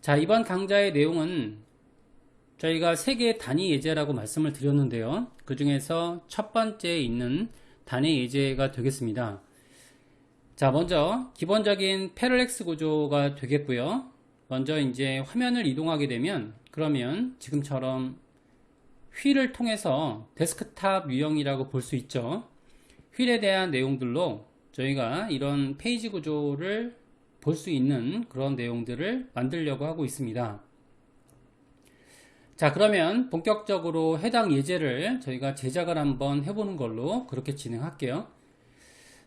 자, 이번 강좌의 내용은 저희가 3개의 단위 예제라고 말씀을 드렸는데요. 그 중에서 첫 번째에 있는 단위 예제가 되겠습니다. 자, 먼저 기본적인 패럴렉스 구조가 되겠고요. 먼저 이제 화면을 이동하게 되면 그러면 지금처럼 휠을 통해서 데스크탑 유형이라고 볼 수 있죠. 휠에 대한 내용들로 저희가 이런 페이지 구조를 볼 수 있는 그런 내용들을 만들려고 하고 있습니다. 자, 그러면 본격적으로 해당 예제를 저희가 제작을 한번 해보는 걸로 그렇게 진행할게요.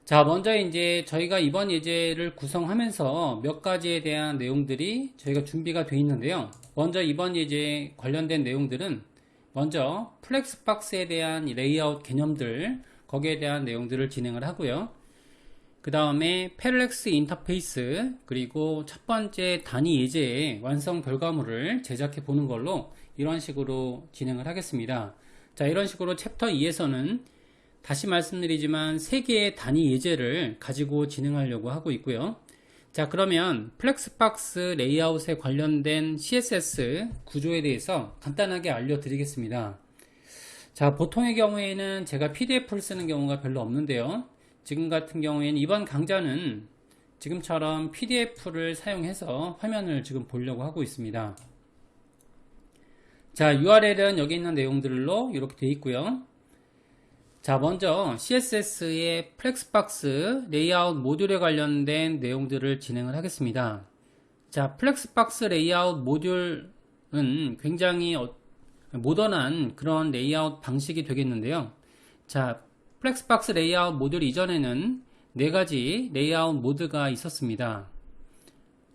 자, 먼저 이제 저희가 이번 예제를 구성하면서 몇 가지에 대한 내용들이 저희가 준비가 되어 있는데요. 먼저 이번 예제에 관련된 내용들은 먼저 플렉스박스에 대한 레이아웃 개념들, 거기에 대한 내용들을 진행을 하고요. 그 다음에 패럴렉스 인터페이스, 그리고 첫 번째 단위 예제의 완성 결과물을 제작해 보는 걸로 이런 식으로 진행을 하겠습니다. 자, 이런 식으로 챕터 2에서는 다시 말씀드리지만 3개의 단위 예제를 가지고 진행하려고 하고 있고요. 자, 그러면 플렉스박스 레이아웃에 관련된 CSS 구조에 대해서 간단하게 알려드리겠습니다. 자, 보통의 경우에는 제가 PDF를 쓰는 경우가 별로 없는데요. 지금 같은 경우에는 이번 강좌는 지금처럼 PDF를 사용해서 화면을 지금 보려고 하고 있습니다. 자, URL은 여기 있는 내용들로 이렇게 되어 있고요. 자, 먼저 CSS의 플렉스박스 레이아웃 모듈에 관련된 내용들을 진행을 하겠습니다. 자, 플렉스박스 레이아웃 모듈은 굉장히 모던한 그런 레이아웃 방식이 되겠는데요. 자, 플렉스박스 레이아웃 모듈 이전에는 4가지 레이아웃 모드가 있었습니다.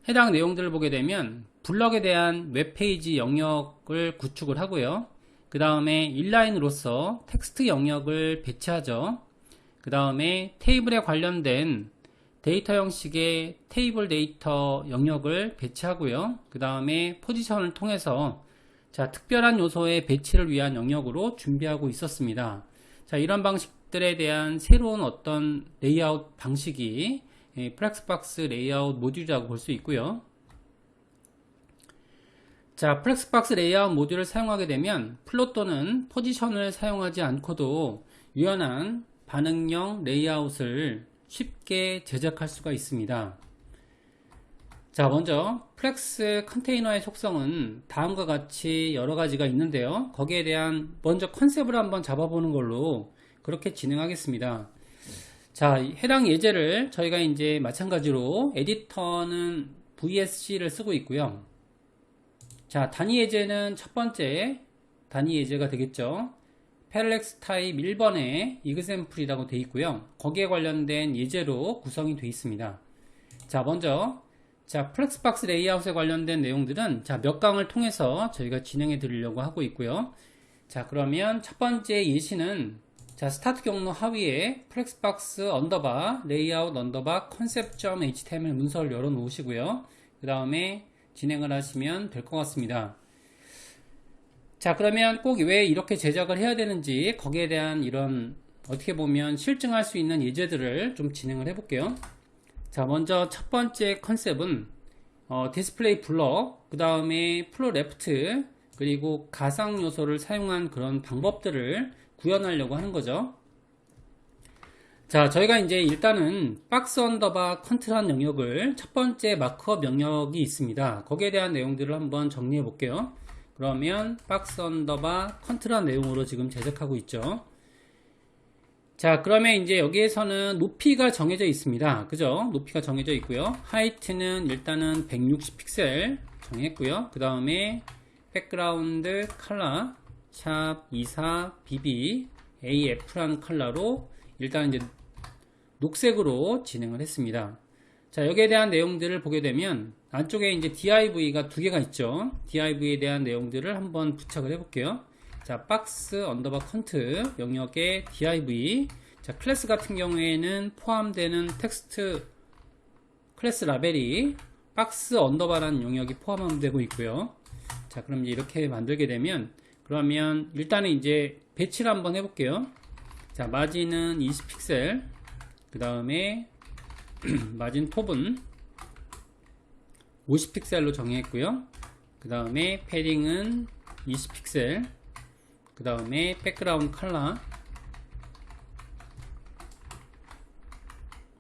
해당 내용들을 보게 되면 블럭에 대한 웹페이지 영역을 구축을 하고요. 그 다음에 인라인으로서 텍스트 영역을 배치하죠. 그 다음에 테이블에 관련된 데이터 형식의 테이블 데이터 영역을 배치하고요. 그 다음에 포지션을 통해서 자, 특별한 요소의 배치를 위한 영역으로 준비하고 있었습니다. 자, 이런 방식들에 대한 새로운 어떤 레이아웃 방식이 플렉스박스 레이아웃 모듈이라고 볼 수 있고요. 자, 플렉스박스 레이아웃 모듈을 사용하게 되면 플롯 또는 포지션을 사용하지 않고도 유연한 반응형 레이아웃을 쉽게 제작할 수가 있습니다. 자, 먼저 플렉스 컨테이너의 속성은 다음과 같이 여러 가지가 있는데요. 거기에 대한 먼저 컨셉을 한번 잡아보는 걸로 그렇게 진행하겠습니다. 자, 해당 예제를 저희가 이제 마찬가지로 에디터는 VSC를 쓰고 있고요. 자, 단위 예제는 첫 번째 단위 예제가 되겠죠. 패럴렉스 타입 1번에 example이라고 되어 있고요. 거기에 관련된 예제로 구성이 되어 있습니다. 자, 먼저 자, 플렉스박스 레이아웃에 관련된 내용들은 자, 몇 강을 통해서 저희가 진행해 드리려고 하고 있고요. 자, 그러면 첫 번째 예시는 자, 스타트 경로 하위에 플렉스박스 언더바 레이아웃 언더바 컨셉.html 문서를 열어 놓으시고요. 그 다음에 진행을 하시면 될 것 같습니다. 자, 그러면 꼭 왜 이렇게 제작을 해야 되는지 거기에 대한 이런 어떻게 보면 실증할 수 있는 예제들을 좀 진행을 해 볼게요. 자, 먼저 첫 번째 컨셉은 디스플레이 블럭, 그 다음에 플로 레프트, 그리고 가상 요소를 사용한 그런 방법들을 구현하려고 하는 거죠. 자, 저희가 이제 일단은 박스 언더바 컨트란 영역을 첫 번째 마크업 영역이 있습니다. 거기에 대한 내용들을 한번 정리해 볼게요. 그러면 박스 언더바 컨트란 내용으로 지금 제작하고 있죠. 자, 그러면 이제 여기에서는 높이가 정해져 있습니다. 그죠? 높이가 정해져 있고요. 하이트는 일단은 160 픽셀 정했고요. 그 다음에 백그라운드 컬러 샵 24BB AF라는 컬러로 일단 이제 녹색으로 진행을 했습니다. 자, 여기에 대한 내용들을 보게 되면 안쪽에 이제 div가 2개가 있죠. div에 대한 내용들을 한번 부착을 해 볼게요. 자, 박스 언더바 컨트 영역의 div. 자, 클래스 같은 경우에는 포함되는 텍스트 클래스 라벨이 박스 언더바라는 영역이 포함되고 있고요. 자, 그럼 이제 이렇게 만들게 되면 그러면 일단은 이제 배치를 한번 해 볼게요. 자, 마진은 20 픽셀. 그 다음에 마진 톱은 50픽셀로 정의했고요. 그 다음에 패딩은 20픽셀, 그 다음에 백그라운드 컬러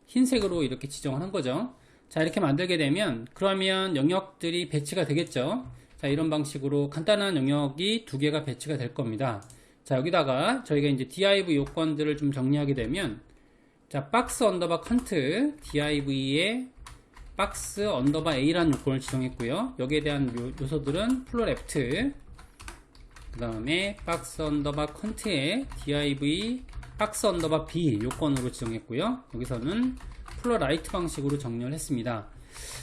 흰색으로 이렇게 지정을 한 거죠. 자, 이렇게 만들게 되면 그러면 영역들이 배치가 되겠죠. 자, 이런 방식으로 간단한 영역이 두 개가 배치가 될 겁니다. 자, 여기다가 저희가 이제 div 요건들을 좀 정리하게 되면, 자, 박스 언더바 컨트 div에 박스 언더바 a라는 요건을 지정했고요. 여기에 대한 요소들은 플로 레프트, 그 다음에 박스 언더바 컨트에 div 박스 언더바 b 요건으로 지정했고요. 여기서는 플로 라이트 방식으로 정렬을 했습니다.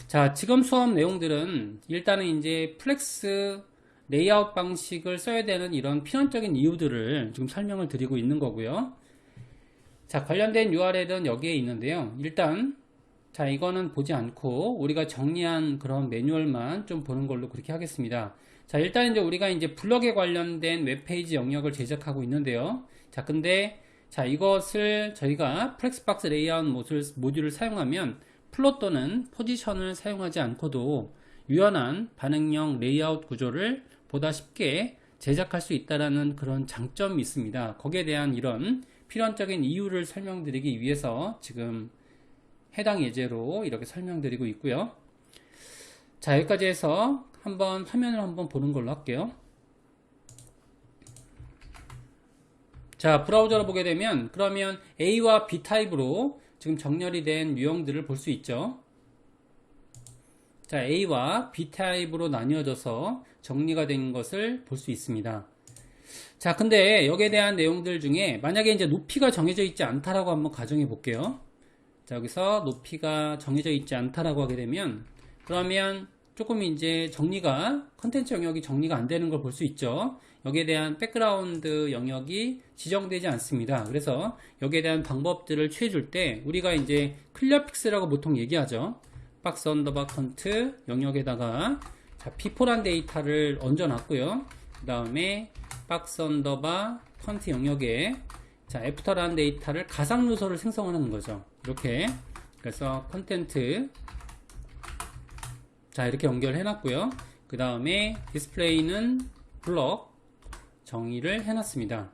자, 지금 수업 내용들은 일단은 이제 플렉스 레이아웃 방식을 써야 되는 이런 필연적인 이유들을 지금 설명을 드리고 있는 거고요. 자, 관련된 URL은 여기에 있는데요. 일단 자, 이거는 보지 않고 우리가 정리한 그런 매뉴얼만 좀 보는 걸로 그렇게 하겠습니다. 자, 일단 이제 우리가 이제 블럭에 관련된 웹페이지 영역을 제작하고 있는데요. 자, 근데 자, 이것을 저희가 플렉스박스 레이아웃 모듈을 사용하면 플롯 또는 포지션을 사용하지 않고도 유연한 반응형 레이아웃 구조를 보다 쉽게 제작할 수 있다는 그런 장점이 있습니다. 거기에 대한 이런 필연적인 이유를 설명드리기 위해서 지금 해당 예제로 이렇게 설명드리고 있고요. 자, 여기까지 해서 한번 화면을 한번 보는 걸로 할게요. 자, 브라우저로 보게 되면 그러면 A와 B 타입으로 지금 정렬이 된 유형들을 볼 수 있죠. 자, A와 B 타입으로 나뉘어져서 정리가 된 것을 볼 수 있습니다. 자, 근데 여기에 대한 내용들 중에 만약에 이제 높이가 정해져 있지 않다라고 한번 가정해 볼게요. 자, 여기서 높이가 정해져 있지 않다라고 하게 되면 그러면 조금 이제 정리가, 컨텐츠 영역이 정리가 안 되는 걸 볼 수 있죠. 여기에 대한 백그라운드 영역이 지정되지 않습니다. 그래서 여기에 대한 방법들을 취해줄 때 우리가 이제 클리어 픽스라고 보통 얘기하죠. 박스 언더바 컨트 영역에다가 자, P4란 데이터를 얹어 놨고요. 그 다음에 박스 언더바 컨트 영역에 자, 애프터라는 데이터를 가상 요소를 생성하는 거죠. 이렇게. 그래서 컨텐트 자, 이렇게 연결해 놨고요. 그 다음에 디스플레이는 블럭 정의를 해놨습니다.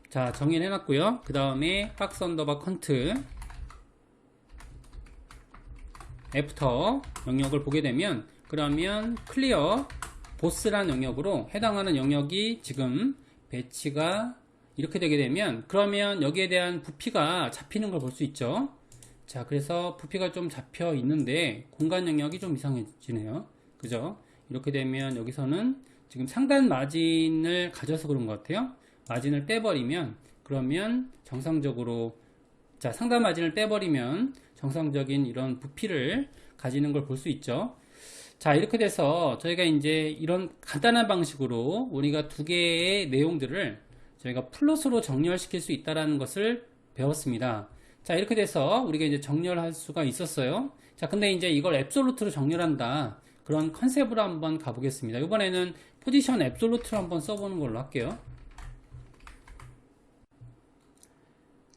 자, 정의를 해놨고요. 그 다음에 박스 언더바 컨트 애프터 영역을 보게 되면 그러면 클리어 보스라는 영역으로 해당하는 영역이 지금 배치가 이렇게 되게 되면 그러면 여기에 대한 부피가 잡히는 걸 볼 수 있죠. 자, 그래서 부피가 좀 잡혀 있는데 공간 영역이 좀 이상해지네요. 그죠? 이렇게 되면 여기서는 지금 상단 마진을 가져서 그런 것 같아요. 마진을 빼버리면 그러면 정상적으로 자, 상단 마진을 빼버리면 정상적인 이런 부피를 가지는 걸 볼 수 있죠. 자, 이렇게 돼서 저희가 이제 이런 간단한 방식으로 우리가 두 개의 내용들을 저희가 플롯으로 정렬시킬 수 있다는 것을 배웠습니다. 자, 이렇게 돼서 우리가 이제 정렬할 수가 있었어요. 자, 근데 이제 이걸 앱솔루트로 정렬한다. 그런 컨셉으로 한번 가보겠습니다. 이번에는 포지션 앱솔루트로 한번 써보는 걸로 할게요.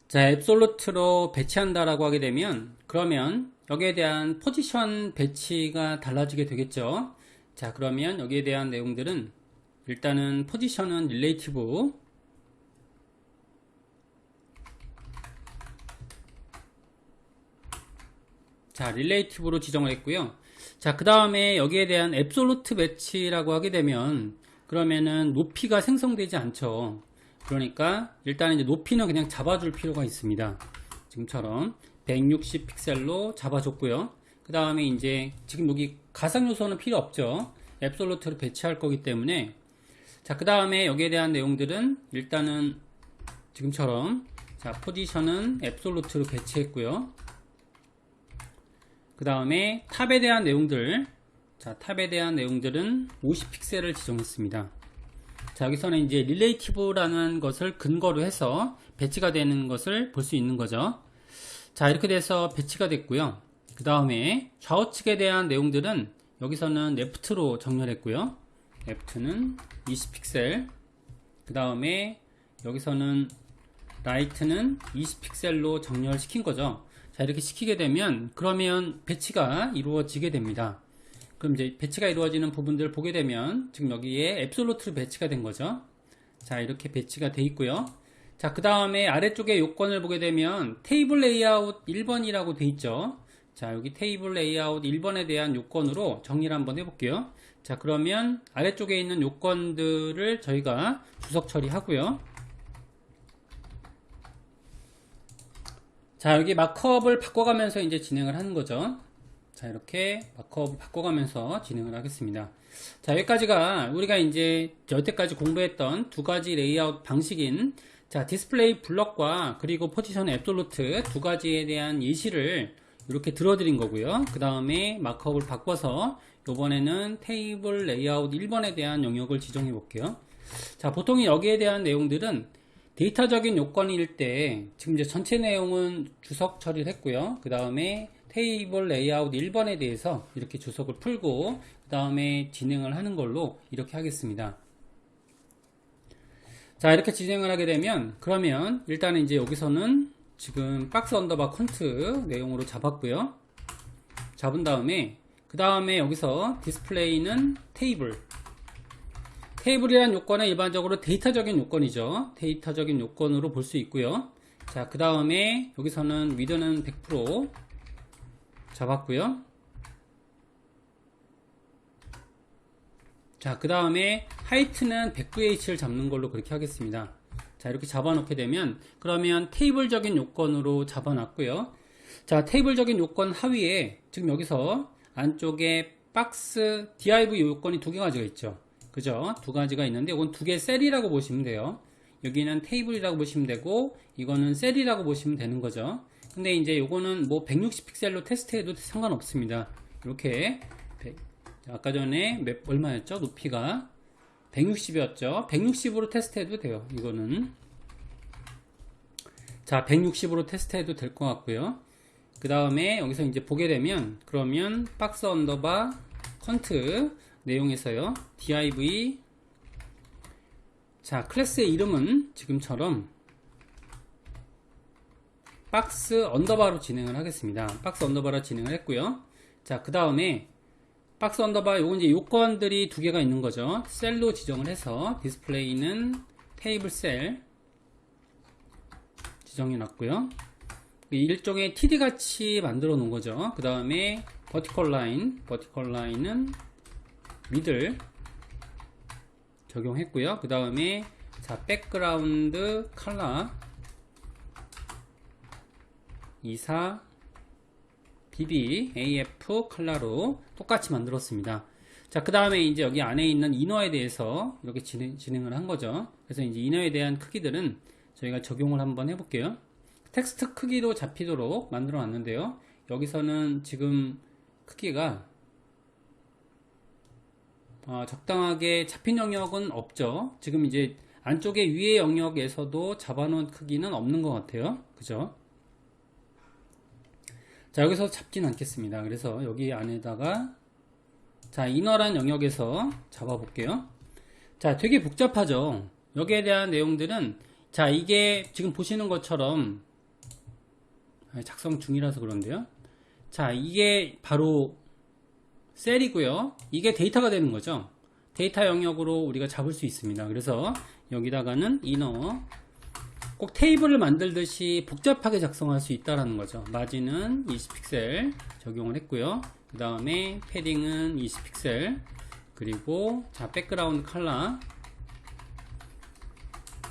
자, 앱솔루트로 배치한다라고 하게 되면 그러면 여기에 대한 포지션 배치가 달라지게 되겠죠. 자, 그러면 여기에 대한 내용들은 일단은 포지션은 릴레이티브 자, 릴레이티브로 지정을 했고요. 자, 그 다음에 여기에 대한 앱솔루트 배치라고 하게 되면 그러면은 높이가 생성되지 않죠. 그러니까 일단 이제 높이는 그냥 잡아줄 필요가 있습니다. 지금처럼 160 픽셀로 잡아줬고요. 그 다음에 이제 지금 여기 가상 요소는 필요 없죠. 앱솔루트로 배치할 거기 때문에 자, 그 다음에 여기에 대한 내용들은 일단은 지금처럼 자, 포지션은 앱솔루트로 배치했고요. 그 다음에 탑에 대한 내용들 자, 탑에 대한 내용들은 50픽셀을 지정했습니다. 자, 여기서는 이제 릴레이티브라는 것을 근거로 해서 배치가 되는 것을 볼 수 있는 거죠. 자, 이렇게 돼서 배치가 됐고요. 그 다음에 좌우측에 대한 내용들은 여기서는 레프트로 정렬했고요. 레프트는 20픽셀 그 다음에 여기서는 라이트는 20픽셀로 정렬시킨 거죠. 자, 이렇게 시키게 되면 그러면 배치가 이루어지게 됩니다. 그럼 이제 배치가 이루어지는 부분들을 보게 되면 지금 여기에 앱솔루트로 배치가 된 거죠. 자, 이렇게 배치가 돼 있고요. 자, 그 다음에 아래쪽에 요건을 보게 되면 테이블 레이아웃 1번이라고 돼 있죠. 자, 여기 테이블 레이아웃 1번에 대한 요건으로 정리를 한번 해볼게요. 자, 그러면 아래쪽에 있는 요건들을 저희가 주석 처리하고요. 자, 여기 마크업을 바꿔가면서 이제 진행을 하는 거죠. 자, 이렇게 마크업을 바꿔가면서 진행을 하겠습니다. 자, 여기까지가 우리가 이제 여태까지 공부했던 두 가지 레이아웃 방식인 자, 디스플레이 블럭과 그리고 포지션 앱솔루트 두 가지에 대한 예시를 이렇게 들어드린 거고요. 그 다음에 마크업을 바꿔서 이번에는 테이블 레이아웃 1번에 대한 영역을 지정해 볼게요. 자, 보통 여기에 대한 내용들은 데이터적인 요건일 때 지금 이제 전체 내용은 주석 처리를 했고요. 그 다음에 테이블 레이아웃 1번에 대해서 이렇게 주석을 풀고 그 다음에 진행을 하는 걸로 이렇게 하겠습니다. 자, 이렇게 진행을 하게 되면 그러면 일단은 이제 여기서는 지금 박스 언더바 컨트 내용으로 잡았고요. 잡은 다음에 그 다음에 여기서 디스플레이는 테이블이라는 요건은 일반적으로 데이터적인 요건이죠. 데이터적인 요건으로 볼 수 있고요. 자, 그 다음에 여기서는 위드는 100% 잡았고요. 자, 그 다음에 하이트는 100VH를 잡는 걸로 그렇게 하겠습니다. 자, 이렇게 잡아놓게 되면 그러면 테이블적인 요건으로 잡아놨고요. 자, 테이블적인 요건 하위에 지금 여기서 안쪽에 박스 div 요건이 두 개가 있죠. 그죠? 두 가지가 있는데 이건 두 개 셀이라고 보시면 돼요. 여기는 테이블이라고 보시면 되고 이거는 셀이라고 보시면 되는 거죠. 근데 이제 요거는 뭐 160픽셀로 테스트해도 상관없습니다. 이렇게 아까 전에 얼마였죠? 높이가 160이었죠. 160으로 테스트해도 돼요. 이거는 자, 160으로 테스트해도 될 것 같고요. 그 다음에 여기서 이제 보게 되면 그러면 박스 언더바 컨트 내용에서요. div 자, 클래스의 이름은 지금처럼 박스 언더바로 진행을 하겠습니다. 박스 언더바로 진행을 했고요. 자, 그 다음에 박스 언더바 요건 이제 요건들이 두 개가 있는 거죠. 셀로 지정을 해서 디스플레이는 테이블 셀 지정해 놨고요. 일종의 TD 같이 만들어 놓은 거죠. 그 다음에 버티컬 라인은 미들 적용했고요. 그 다음에 자, 백그라운드 컬러 24 BB AF 컬러로 똑같이 만들었습니다. 자, 그 다음에 이제 여기 안에 있는 이너에 대해서 이렇게 진행을 한 거죠. 그래서 이제 이너에 대한 크기들은 저희가 적용을 한번 해볼게요. 텍스트 크기로 잡히도록 만들어 놨는데요. 여기서는 지금 크기가 적당하게 잡힌 영역은 없죠. 지금 이제 안쪽에 위의 영역에서도 잡아놓은 크기는 없는 것 같아요. 그죠? 자, 여기서 잡진 않겠습니다. 그래서 여기 안에다가 자, 이너란 영역에서 잡아 볼게요. 자, 되게 복잡하죠. 여기에 대한 내용들은 자, 이게 지금 보시는 것처럼 작성 중이라서 그런데요. 자, 이게 바로 셀이고요. 이게 데이터가 되는 거죠. 데이터 영역으로 우리가 잡을 수 있습니다. 그래서 여기다가는 이너 꼭 테이블을 만들듯이 복잡하게 작성할 수 있다라는 거죠. 마진은 20픽셀 적용을 했고요. 그 다음에 패딩은 20픽셀 그리고 자, 백그라운드 컬러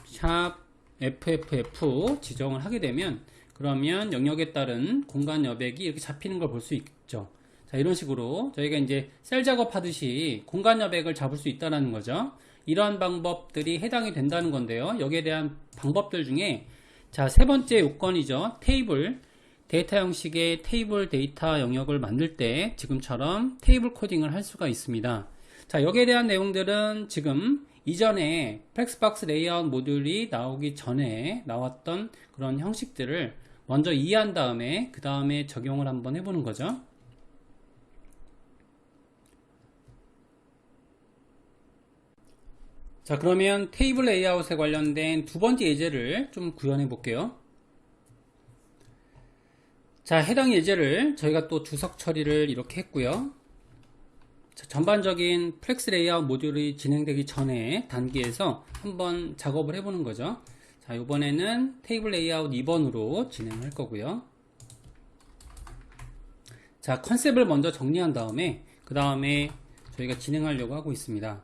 샵 FFF 지정을 하게 되면 그러면 영역에 따른 공간 여백이 이렇게 잡히는 걸 볼 수 있죠. 자, 이런 식으로 저희가 이제 셀 작업하듯이 공간 여백을 잡을 수 있다는 거죠. 이러한 방법들이 해당이 된다는 건데요. 여기에 대한 방법들 중에 자, 세 번째 요건이죠. 테이블 데이터 형식의 테이블 데이터 영역을 만들 때 지금처럼 테이블 코딩을 할 수가 있습니다. 자, 여기에 대한 내용들은 지금 이전에 플렉스박스 레이아웃 모듈이 나오기 전에 나왔던 그런 형식들을 먼저 이해한 다음에 그 다음에 적용을 한번 해보는 거죠. 자, 그러면 테이블 레이아웃에 관련된 두 번째 예제를 좀 구현해 볼게요. 자, 해당 예제를 저희가 또 주석 처리를 이렇게 했고요. 자, 전반적인 플렉스 레이아웃 모듈이 진행되기 전에 단계에서 한번 작업을 해보는 거죠. 자, 이번에는 테이블 레이아웃 2번으로 진행할 거고요. 자, 컨셉을 먼저 정리한 다음에 그 다음에 저희가 진행하려고 하고 있습니다.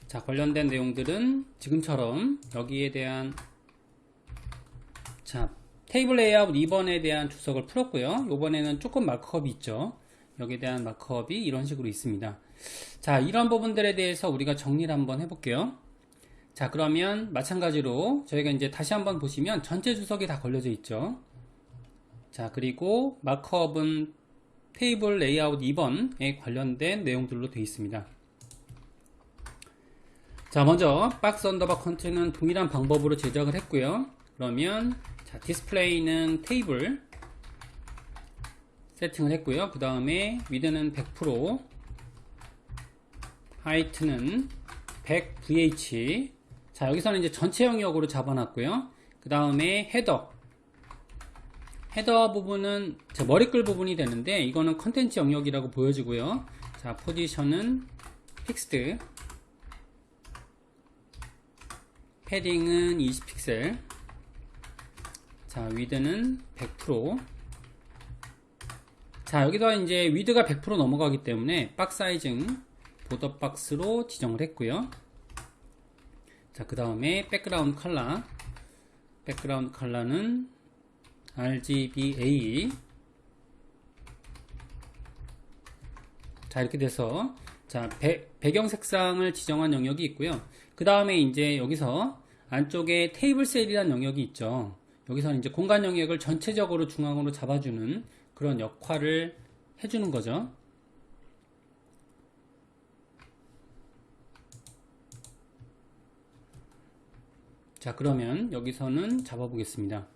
자, 관련된 내용들은 지금처럼 여기에 대한 자, 테이블 레이아웃 2번에 대한 주석을 풀었고요. 이번에는 조금 마크업이 있죠. 여기에 대한 마크업이 이런 식으로 있습니다. 자, 이런 부분들에 대해서 우리가 정리를 한번 해볼게요. 자, 그러면 마찬가지로 저희가 이제 다시 한번 보시면 전체 주석이 다 걸려져 있죠. 자, 그리고 마크업은 테이블 레이아웃 2번에 관련된 내용들로 되어 있습니다. 자, 먼저 박스 언더바 컨트는 동일한 방법으로 제작을 했고요. 그러면 자, 디스플레이는 테이블 세팅을 했고요. 그 다음에 위드는 100%, 하이트는 100VH. 자, 여기서는 이제 전체 영역으로 잡아놨고요. 그 다음에 헤더 부분은 머리끌 부분이 되는데 이거는 컨텐츠 영역이라고 보여지고요. 자, 포지션은 픽스드, 패딩은 20픽셀, 자, 위드는 100%. 자, 여기서 이제 위드가 100% 넘어가기 때문에 박스 사이징 보더 박스로 지정을 했고요. 자, 그 다음에 백그라운드 컬러는 RGBA. 자, 이렇게 돼서 자, 배경 색상을 지정한 영역이 있고요. 그 다음에 이제 여기서 안쪽에 테이블 셀이라는 영역이 있죠. 여기서는 이제 공간 영역을 전체적으로 중앙으로 잡아주는 그런 역할을 해주는 거죠. 자, 그러면 여기서는 잡아보겠습니다.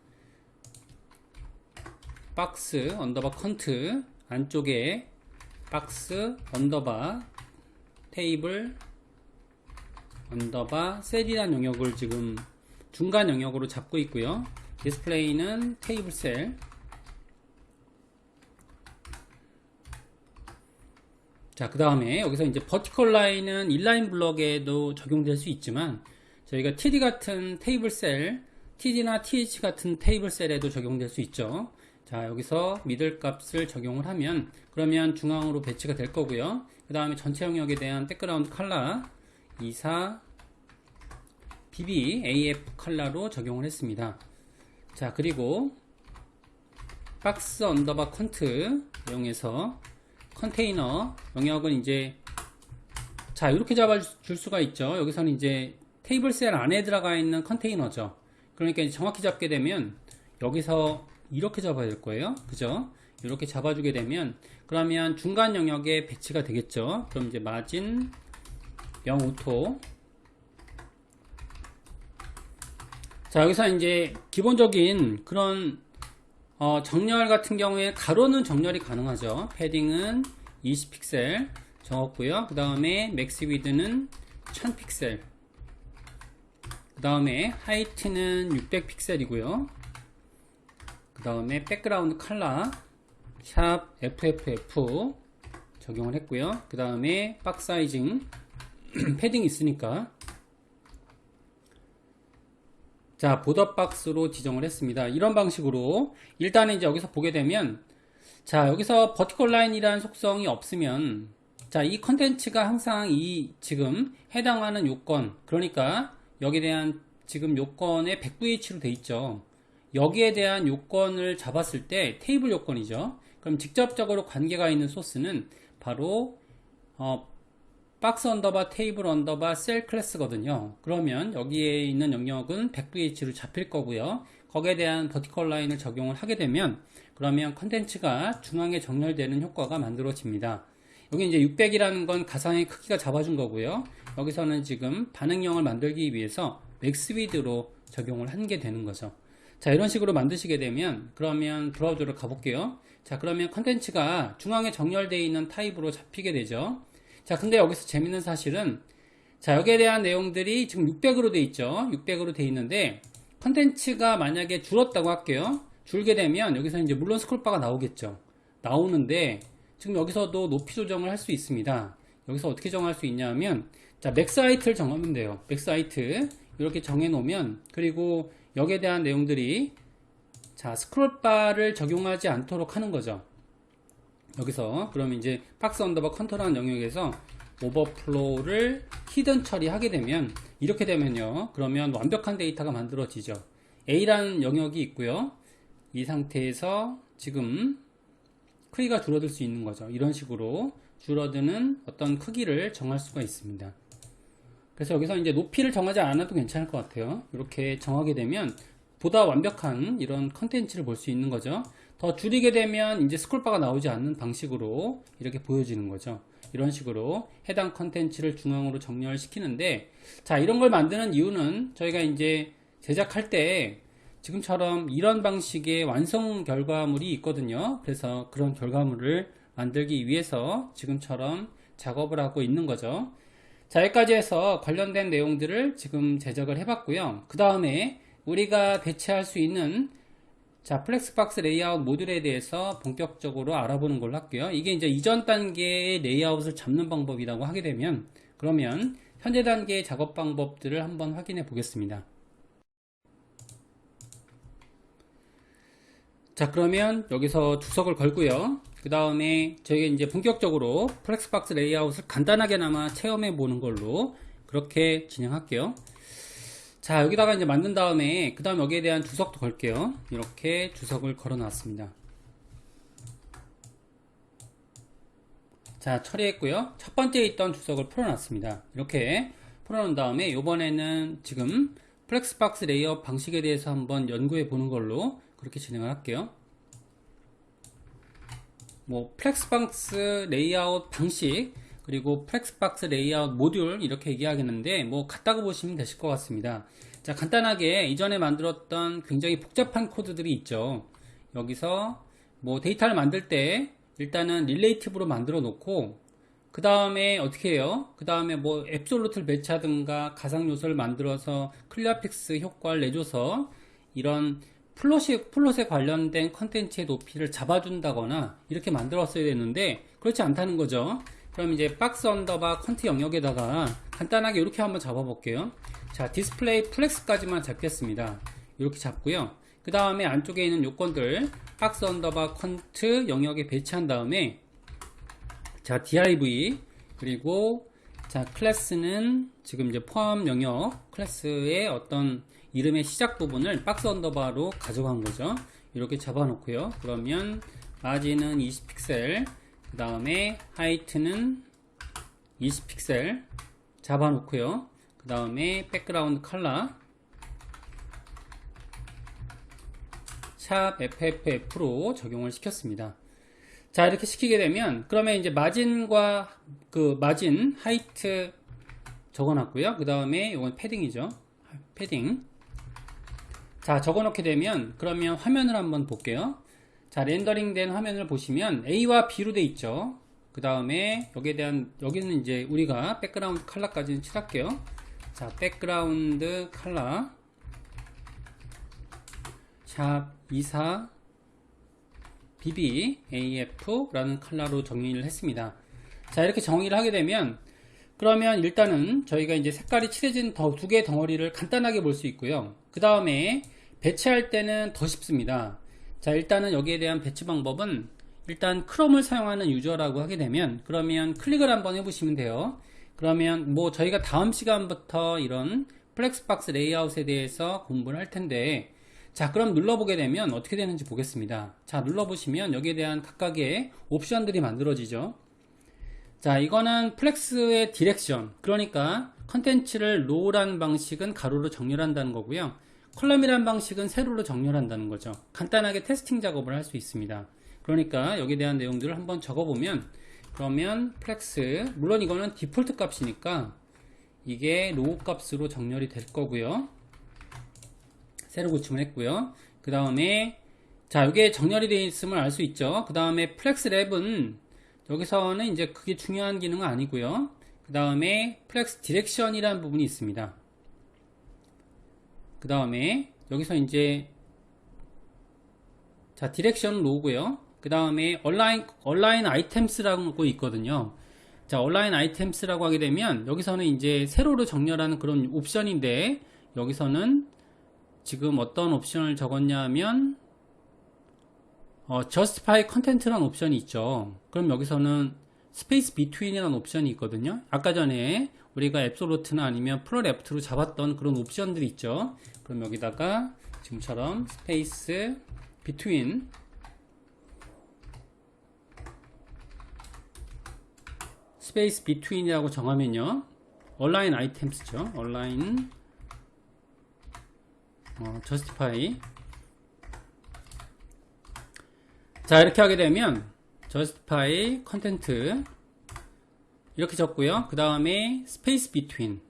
박스 언더바 컨트 안쪽에 박스 언더바 테이블 언더바 셀이라는 영역을 지금 중간 영역으로 잡고 있고요. 디스플레이는 테이블 셀. 자, 그 다음에 여기서 이제 버티컬 라인은 인라인 블럭에도 적용될 수 있지만 저희가 TD 같은 테이블 셀, TD나 TH 같은 테이블 셀에도 적용될 수 있죠. 자, 여기서 미들 값을 적용을 하면 그러면 중앙으로 배치가 될 거고요. 그 다음에 전체 영역에 대한 백그라운드 컬러 24 BB AF 컬러로 적용을 했습니다. 자, 그리고 박스 언더바 컨트 이용해서 컨테이너 영역은 이제 자, 이렇게 잡아줄 수가 있죠. 여기서는 이제 테이블 셀 안에 들어가 있는 컨테이너죠. 그러니까 정확히 잡게 되면 여기서 이렇게 잡아야 될 거예요. 그죠? 이렇게 잡아주게 되면 그러면 중간 영역에 배치가 되겠죠. 그럼 이제 마진 0오토. 자, 여기서 이제 기본적인 그런 정렬 같은 경우에 가로는 정렬이 가능하죠. 패딩은 20픽셀 적었고요. 그 다음에 맥스 위드는 1000픽셀. 그 다음에 하이트는 600픽셀이고요. 그 다음에 백그라운드 컬러 샵 FFF 적용을 했고요. 그 다음에 박스 사이징 패딩 있으니까 자, 보더 박스로 지정을 했습니다. 이런 방식으로 일단은 이제 여기서 보게 되면 자, 여기서 버티컬 라인이라는 속성이 없으면 자, 이 컨텐츠가 항상 이 지금 해당하는 요건, 그러니까 여기에 대한 지금 요건에 100VH로 돼 있죠. 여기에 대한 요건을 잡았을 때 테이블 요건이죠. 그럼 직접적으로 관계가 있는 소스는 바로 박스 언더바 테이블 언더바 셀 클래스거든요. 그러면 여기에 있는 영역은 100VH로 잡힐 거고요. 거기에 대한 버티컬 라인을 적용을 하게 되면 그러면 컨텐츠가 중앙에 정렬되는 효과가 만들어집니다. 여기 이제 600이라는 건 가상의 크기가 잡아준 거고요. 여기서는 지금 반응형을 만들기 위해서 맥스 위드로 적용을 한 게 되는 거죠. 자, 이런 식으로 만드시게 되면 그러면 브라우저로 가볼게요. 자, 그러면 컨텐츠가 중앙에 정렬되어 있는 타입으로 잡히게 되죠. 자, 근데 여기서 재밌는 사실은 자, 여기에 대한 내용들이 지금 600으로 돼 있죠. 600으로 돼 있는데 컨텐츠가 만약에 줄었다고 할게요. 줄게 되면 여기서 이제 물론 스크롤바가 나오겠죠. 나오는데 지금 여기서도 높이 조정을 할 수 있습니다. 여기서 어떻게 정할 수 있냐면, 자, 맥스 하이트를 정하면 돼요. 맥스 하이트 이렇게 정해 놓으면, 그리고 여기에 대한 내용들이, 자, 스크롤바를 적용하지 않도록 하는 거죠. 여기서 그러면 이제 박스 언더바 컨트롤하는 영역에서 오버플로우를 히든 처리하게 되면, 이렇게 되면요, 그러면 완벽한 데이터가 만들어지죠. A라는 영역이 있고요. 이 상태에서 지금 크기가 줄어들 수 있는 거죠. 이런 식으로 줄어드는 어떤 크기를 정할 수가 있습니다. 그래서 여기서 이제 높이를 정하지 않아도 괜찮을 것 같아요. 이렇게 정하게 되면 보다 완벽한 이런 컨텐츠를 볼 수 있는 거죠. 더 줄이게 되면 이제 스크롤바가 나오지 않는 방식으로 이렇게 보여지는 거죠. 이런 식으로 해당 컨텐츠를 중앙으로 정렬 시키는데, 자, 이런 걸 만드는 이유는 저희가 이제 제작할 때 지금처럼 이런 방식의 완성 결과물이 있거든요. 그래서 그런 결과물을 만들기 위해서 지금처럼 작업을 하고 있는 거죠. 자, 여기까지 해서 관련된 내용들을 지금 제작을 해봤고요. 그 다음에 우리가 대체할 수 있는, 자, 플렉스박스 레이아웃 모듈에 대해서 본격적으로 알아보는 걸로 할게요. 이게 이제 이전 단계의 레이아웃을 잡는 방법이라고 하게 되면, 그러면 현재 단계의 작업 방법들을 한번 확인해 보겠습니다. 자, 그러면 여기서 주석을 걸고요. 그 다음에 저희가 이제 본격적으로 플렉스박스 레이아웃을 간단하게나마 체험해 보는 걸로 그렇게 진행할게요. 자, 여기다가 이제 만든 다음에 그 다음 여기에 대한 주석도 걸게요. 이렇게 주석을 걸어 놨습니다. 자, 처리했고요. 첫 번째 있던 주석을 풀어 놨습니다. 이렇게 풀어 놓은 다음에 이번에는 지금 플렉스박스 레이아웃 방식에 대해서 한번 연구해 보는 걸로 그렇게 진행을 할게요. 뭐 플렉스박스 레이아웃 방식, 그리고 플렉스박스 레이아웃 모듈 이렇게 얘기하겠는데, 뭐 같다고 보시면 되실 것 같습니다. 자, 간단하게 이전에 만들었던 굉장히 복잡한 코드들이 있죠. 여기서 뭐 데이터를 만들 때 일단은 릴레이티브로 만들어 놓고, 그 다음에 어떻게 해요? 그 다음에 뭐 앱솔루트를 배치하든가 가상 요소를 만들어서 클리어픽스 효과를 내줘서 이런 플롯에 관련된 컨텐츠의 높이를 잡아준다거나 이렇게 만들었어야 되는데, 그렇지 않다는 거죠. 그럼 이제 박스 언더바 컨트 영역에다가 간단하게 이렇게 한번 잡아볼게요. 자, 디스플레이 플렉스까지만 잡겠습니다. 이렇게 잡고요. 그 다음에 안쪽에 있는 요건들 박스 언더바 컨트 영역에 배치한 다음에, 자, div, 그리고 자, 클래스는 지금 이제 포함 영역 클래스의 어떤 이름의 시작 부분을 박스 언더바로 가져간 거죠. 이렇게 잡아 놓고요. 그러면 마진은 20픽셀, 그 다음에 하이트는 20픽셀 잡아 놓고요. 그 다음에 백그라운드 컬러 샵 FFF로 적용을 시켰습니다. 자, 이렇게 시키게 되면 그러면 이제 마진과 그 마진 하이트 적어놨고요. 그 다음에 이건 패딩이죠. 패딩. 자, 적어놓게 되면 그러면 화면을 한번 볼게요. 자, 렌더링 된 화면을 보시면 A와 B로 돼 있죠. 그 다음에 여기에 대한, 여기는 이제 우리가 백그라운드 컬러까지는 칠할게요. 자, 백그라운드 컬러 샵 24 BB AF라는 컬러로 정의를 했습니다. 자, 이렇게 정의를 하게 되면 그러면 일단은 저희가 이제 색깔이 칠해진 두 개의 덩어리를 간단하게 볼 수 있고요. 그 다음에 배치할 때는 더 쉽습니다. 자, 일단은 여기에 대한 배치 방법은 일단 크롬을 사용하는 유저라고 하게 되면 그러면 클릭을 한번 해보시면 돼요. 그러면 뭐 저희가 다음 시간부터 이런 플렉스박스 레이아웃에 대해서 공부를 할 텐데, 자, 그럼 눌러보게 되면 어떻게 되는지 보겠습니다. 자, 눌러보시면 여기에 대한 각각의 옵션들이 만들어지죠. 자, 이거는 플렉스의 디렉션, 그러니까 컨텐츠를 로우라는 방식은 가로로 정렬한다는 거고요. 컬럼이라는 방식은 세로로 정렬한다는 거죠. 간단하게 테스팅 작업을 할 수 있습니다. 그러니까 여기에 대한 내용들을 한번 적어보면, 그러면 플렉스, 물론 이거는 디폴트 값이니까 이게 로우 값으로 정렬이 될 거고요. 세로 고침을 했고요. 그 다음에 자, 이게 정렬이 되어 있음을 알 수 있죠. 그 다음에 플렉스 랩은 여기서는 이제 그게 중요한 기능은 아니고요. 그 다음에 플렉스 디렉션이라는 부분이 있습니다. 그 다음에 여기서 이제 자, 디렉션 로우고요. 그 다음에 얼라인 아이템스라고 있거든요. 자, 얼라인 아이템스라고 하게 되면 여기서는 이제 세로로 정렬하는 그런 옵션인데, 여기서는 지금 어떤 옵션을 적었냐 하면 justify content라는 옵션이 있죠. 그럼 여기서는 space between이라는 옵션이 있거든요. 아까 전에 우리가 absolute나 아니면 plural F2로 잡았던 그런 옵션들이 있죠. 그럼 여기다가 지금처럼 space between 스페이스 between이라고 정하면요, align items죠. align justify. 자, 이렇게 하게 되면 justify content 이렇게 적고요. 그 다음에 space between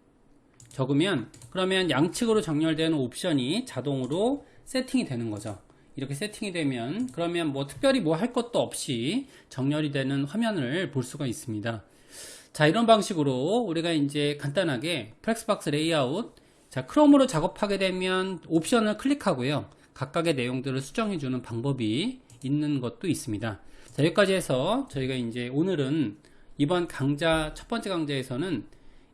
적으면, 그러면 양측으로 정렬되는 옵션이 자동으로 세팅이 되는 거죠. 이렇게 세팅이 되면, 그러면 뭐 특별히 뭐 할 것도 없이 정렬이 되는 화면을 볼 수가 있습니다. 자, 이런 방식으로 우리가 이제 간단하게 플렉스박스 레이아웃, 자, 크롬으로 작업하게 되면 옵션을 클릭하고요, 각각의 내용들을 수정해주는 방법이 있는 것도 있습니다. 자, 여기까지 해서 저희가 이제 오늘은 이번 강좌, 첫 번째 강좌에서는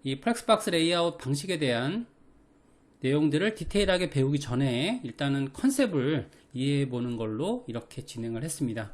이 플렉스박스 레이아웃 방식에 대한 내용들을 디테일하게 배우기 전에 일단은 컨셉을 이해해 보는 걸로 이렇게 진행을 했습니다.